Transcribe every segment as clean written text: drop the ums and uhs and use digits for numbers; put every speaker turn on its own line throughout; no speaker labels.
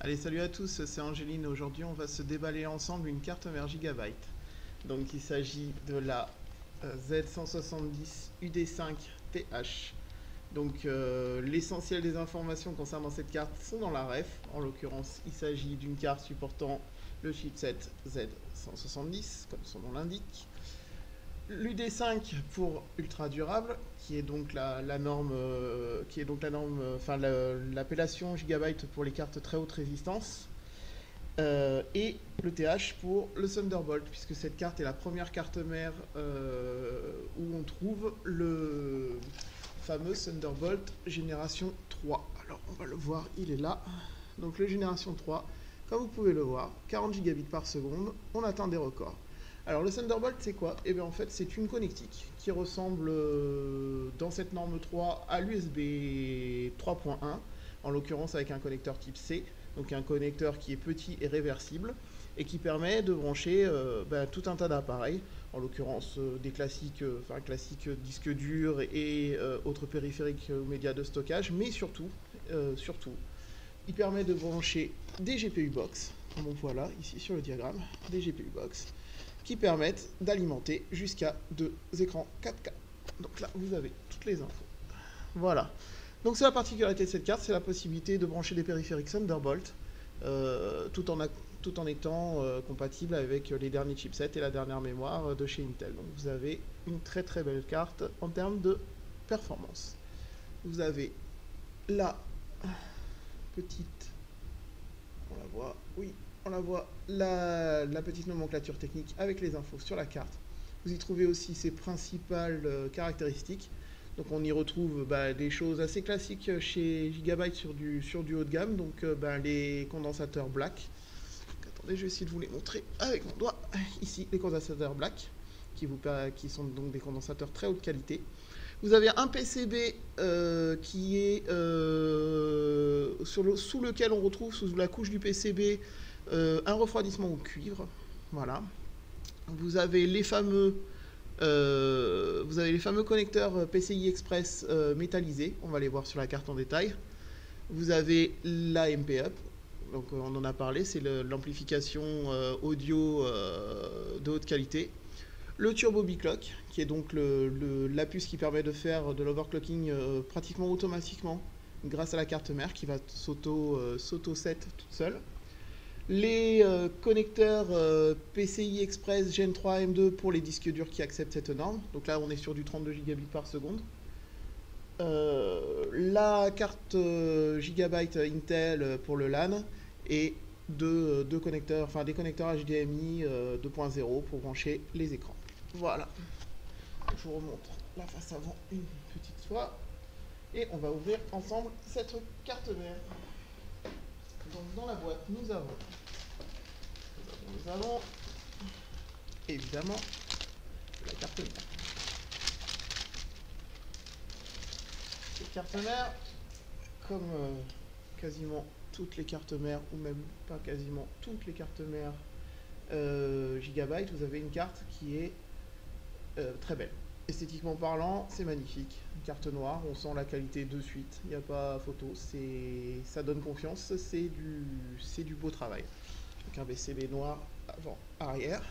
Allez, salut à tous, c'est Angéline. Aujourd'hui, on va se déballer ensemble une carte mère Gigabyte. Donc, il s'agit de la Z170 UD5 TH. Donc, l'essentiel des informations concernant cette carte sont dans la ref. En l'occurrence, il s'agit d'une carte supportant le chipset Z170, comme son nom l'indique. L'UD5 pour ultra durable, qui est donc la norme, enfin l'appellation Gigabyte pour les cartes très haute résistance, et le TH pour le Thunderbolt, puisque cette carte est la première carte mère où on trouve le fameux Thunderbolt génération 3. Alors on va le voir, il est là. Donc le génération 3, comme vous pouvez le voir, 40 gigabits par seconde, on atteint des records. Alors le Thunderbolt c'est quoi? Eh bien en fait c'est une connectique qui ressemble dans cette norme 3 à l'USB 3.1, en l'occurrence avec un connecteur type C, donc un connecteur qui est petit et réversible et qui permet de brancher tout un tas d'appareils, en l'occurrence des classiques, disques durs et autres périphériques ou médias de stockage, mais surtout, il permet de brancher des GPU box, comme on voit là ici sur le diagramme, des GPU box, qui permettent d'alimenter jusqu'à 2 écrans 4K. Donc là, vous avez toutes les infos. Voilà. Donc c'est la particularité de cette carte, c'est la possibilité de brancher des périphériques Thunderbolt tout en étant compatible avec les derniers chipsets et la dernière mémoire de chez Intel. Donc vous avez une très très belle carte en termes de performance. Vous avez la petite, on la voit, oui, on la voit, la petite nomenclature technique avec les infos sur la carte. Vous y trouvez aussi ses principales caractéristiques. Donc on y retrouve des choses assez classiques chez Gigabyte sur du haut de gamme, donc les condensateurs black. Donc, attendez, je vais essayer de vous les montrer avec mon doigt. Ici, les condensateurs black, qui sont donc des condensateurs très haute qualité. Vous avez un PCB qui est sous lequel on retrouve, sous la couche du PCB, un refroidissement au cuivre. Voilà. Vous avez les fameux connecteurs PCI Express métallisés. On va les voir sur la carte en détail. Vous avez la MP-Up. Donc on en a parlé, c'est l'amplification audio de haute qualité. Le Turbo Biclock, qui est donc la puce qui permet de faire de l'overclocking pratiquement automatiquement grâce à la carte mère qui va s'auto-set toute seule. Les connecteurs PCI Express Gen 3 M2 pour les disques durs qui acceptent cette norme. Donc là, on est sur du 32 gigabits par seconde. La carte Gigabyte Intel pour le LAN et des connecteurs HDMI 2.0 pour brancher les écrans. Voilà. Je vous remontre la face avant une petite fois. Et on va ouvrir ensemble cette carte mère. Donc dans la boîte, nous avons évidemment la carte mère. Cette carte mère, comme quasiment toutes les cartes mères, ou même pas quasiment toutes les cartes mères Gigabyte, vous avez une carte qui est très belle. Esthétiquement parlant, c'est magnifique. Une carte noire, on sent la qualité de suite, il n'y a pas photo, ça donne confiance, c'est du beau travail. Donc un PCB noir avant, arrière.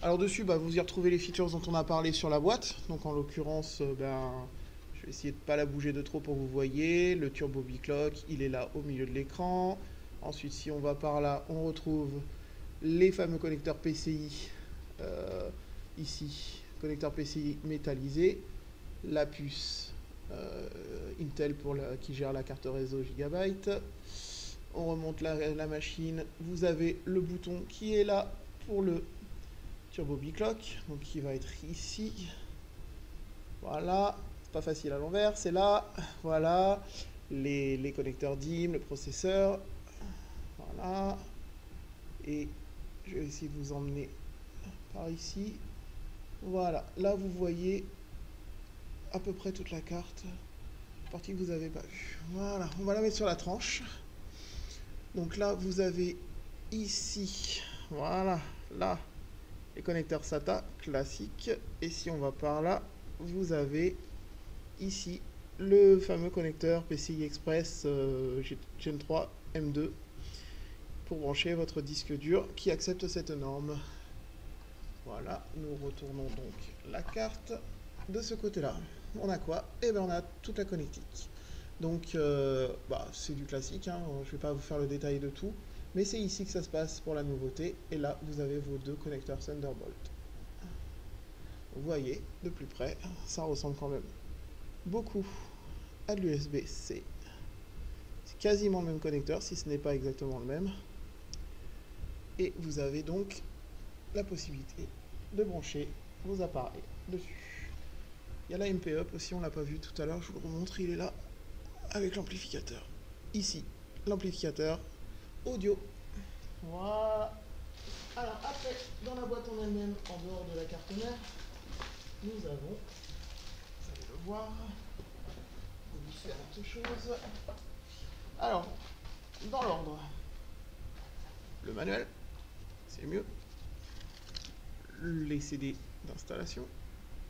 Alors dessus, vous y retrouvez les features dont on a parlé sur la boîte. Donc en l'occurrence, je vais essayer de ne pas la bouger de trop pour que vous voyez. Le Turbo Biclock, il est là au milieu de l'écran. Ensuite, si on va par là, on retrouve les fameux connecteurs PCI, ici, connecteur PCI métallisé, la puce Intel qui gère la carte réseau Gigabyte. On remonte la machine, vous avez le bouton qui est là pour le Turbo Biclock, donc qui va être ici. Voilà, c'est pas facile à l'envers, c'est là. Voilà, les connecteurs DIMM, le processeur. Voilà, et je vais essayer de vous emmener par ici. Voilà, là vous voyez à peu près toute la carte, partie que vous n'avez pas vue. Voilà, on va la mettre sur la tranche. Donc là vous avez ici, voilà, là, les connecteurs SATA classiques. Et si on va par là, vous avez ici le fameux connecteur PCI Express Gen 3 M2 pour brancher votre disque dur qui accepte cette norme. Voilà, nous retournons donc la carte de ce côté-là. On a quoi? Eh bien on a toute la connectique. Donc c'est du classique, hein. Je ne vais pas vous faire le détail de tout, mais c'est ici que ça se passe pour la nouveauté. Et là, vous avez vos deux connecteurs Thunderbolt. Vous voyez, de plus près, ça ressemble quand même beaucoup à de l'USB-C. C'est quasiment le même connecteur, si ce n'est pas exactement le même. Et vous avez donc la possibilité de brancher vos appareils dessus. Il y a la MP Up aussi, on ne l'a pas vu tout à l'heure, je vous le remontre, il est là, avec l'amplificateur. Ici, l'amplificateur audio. Voilà. Alors après, dans la boîte en elle-même, en dehors de la carte mère, nous avons, vous allez le voir, différentes choses. Alors, dans l'ordre, le manuel, c'est mieux. Les CD d'installation,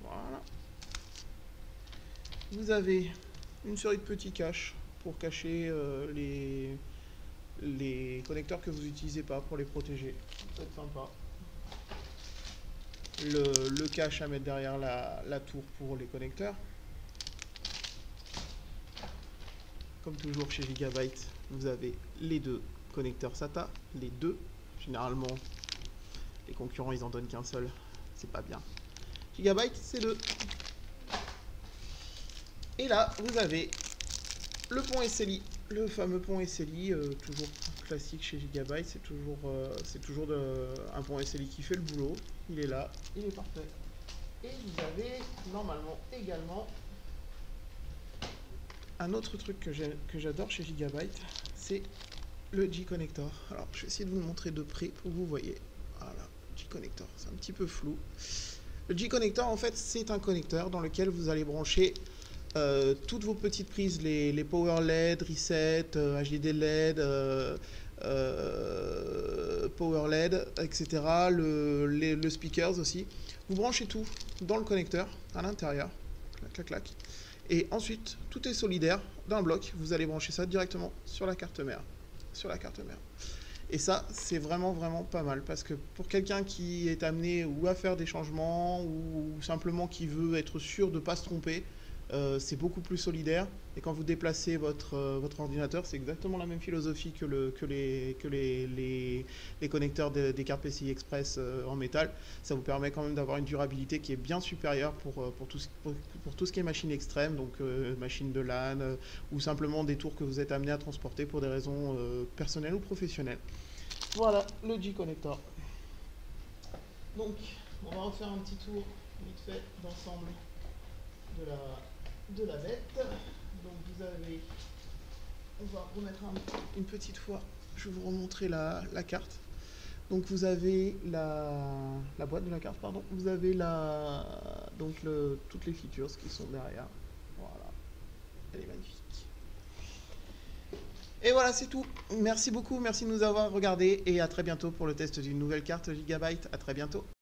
voilà. Vous avez une série de petits caches pour cacher les connecteurs que vous n'utilisez pas, pour les protéger. Ça peut être sympa. Le cache à mettre derrière la tour pour les connecteurs. Comme toujours chez Gigabyte, vous avez les deux connecteurs SATA, les deux. Généralement, les concurrents, ils en donnent qu'un seul. C'est pas bien. Gigabyte, c'est deux. Et là, vous avez le pont SLI, le fameux pont SLI, toujours classique chez Gigabyte. C'est toujours un pont SLI qui fait le boulot. Il est là, il est parfait. Et vous avez normalement également un autre truc que j'adore chez Gigabyte, c'est le G-Connector. Alors, je vais essayer de vous le montrer de près pour que vous voyez. Voilà, G-Connector, c'est un petit peu flou. Le G-Connector, en fait, c'est un connecteur dans lequel vous allez brancher toutes vos petites prises, les Power LED, Reset, HDD LED, Power LED, etc. Le speakers aussi. Vous branchez tout dans le connecteur, à l'intérieur. Clac, clac, clac. Et ensuite, tout est solidaire d'un bloc. Vous allez brancher ça directement sur la carte mère. Et ça, c'est vraiment, vraiment pas mal. Parce que pour quelqu'un qui est amené ou à faire des changements, ou simplement qui veut être sûr de ne pas se tromper, c'est beaucoup plus solidaire. Et quand vous déplacez votre ordinateur, c'est exactement la même philosophie que les connecteurs des cartes PCI Express en métal. Ça vous permet quand même d'avoir une durabilité qui est bien supérieure pour tout ce qui est machine extrême, donc machine de LAN, ou simplement des tours que vous êtes amené à transporter pour des raisons personnelles ou professionnelles. Voilà le G-Connector. Donc, on va refaire un petit tour vite fait d'ensemble de la bête. Donc vous avez, on va remettre une petite fois, je vais vous remontrer la carte. Donc vous avez la boîte de la carte, pardon. Vous avez toutes les features qui sont derrière. Voilà, elle est magnifique. Et voilà, c'est tout. Merci beaucoup, merci de nous avoir regardés et à très bientôt pour le test d'une nouvelle carte Gigabyte. À très bientôt.